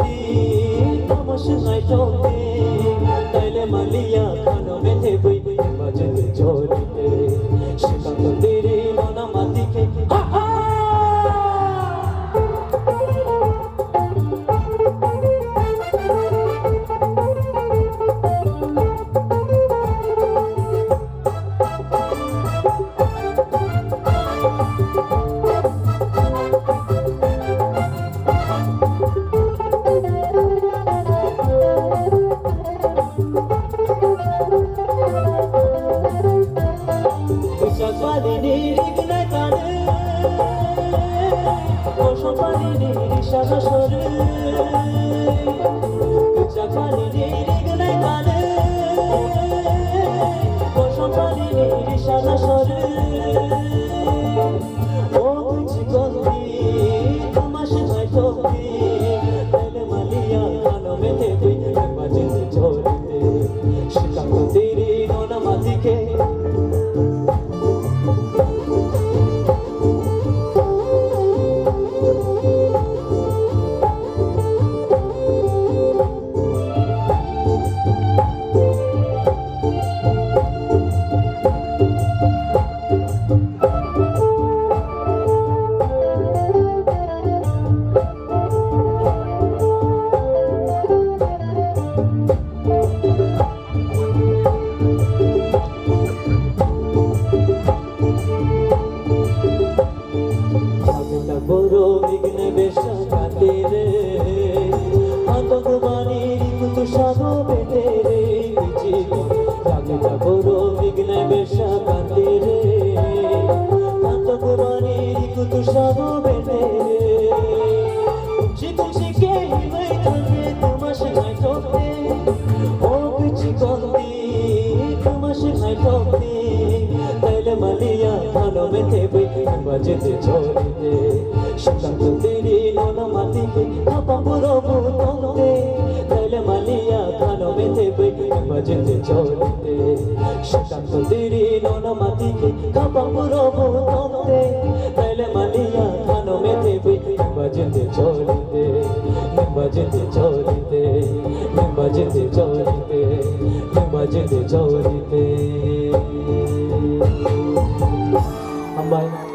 চলতি তামাশ নাই চলতি তাইলে মালিয়া খানো মেথে বই বাজতে চলতে শ্রীকান্ত তেরে ননা মাতিকে সাদা সরে চাকালি রিগনাই কানে বসপালি সাদা সরে ও জীবনটি তামাশ নাই চলতি তাইলে মালিয়া খানো মেথে বই বাজতে চলতে শ্রীকান্ত তেরে ননা মাতিকে বড় বিঘ্নে বেশা কাটে রে আতঙ্কবাণীর কুতু সাধু বেটে রে জীবন জাগেটা বড় বিঘ্নে বেশা কাটে রে আতঙ্কবাণীর কুতু সাধু বেটে রে শিখে হিমাই থাকে তোমাশ নাই ঠকতে ও পিছি কন্তি তোমাশ নাই ঠকতে তাইলে মালিয়া খানো মেথে বই বাজতে চলতে শ্রীকান্ত তেরে ননা মাতিকে খাপা পুরো বুততে তাইলে মালিয়া খানো মেথে বই বাজতে চলতে শ্রীকান্ত তেরে ননা মাতিকে খাপা পুরো বুততে তাইলে মালিয়া খানো মেথে বই বাজতে চলতে বাজতে চলতে বাজতে চলতে বাজতে চলতে Bye.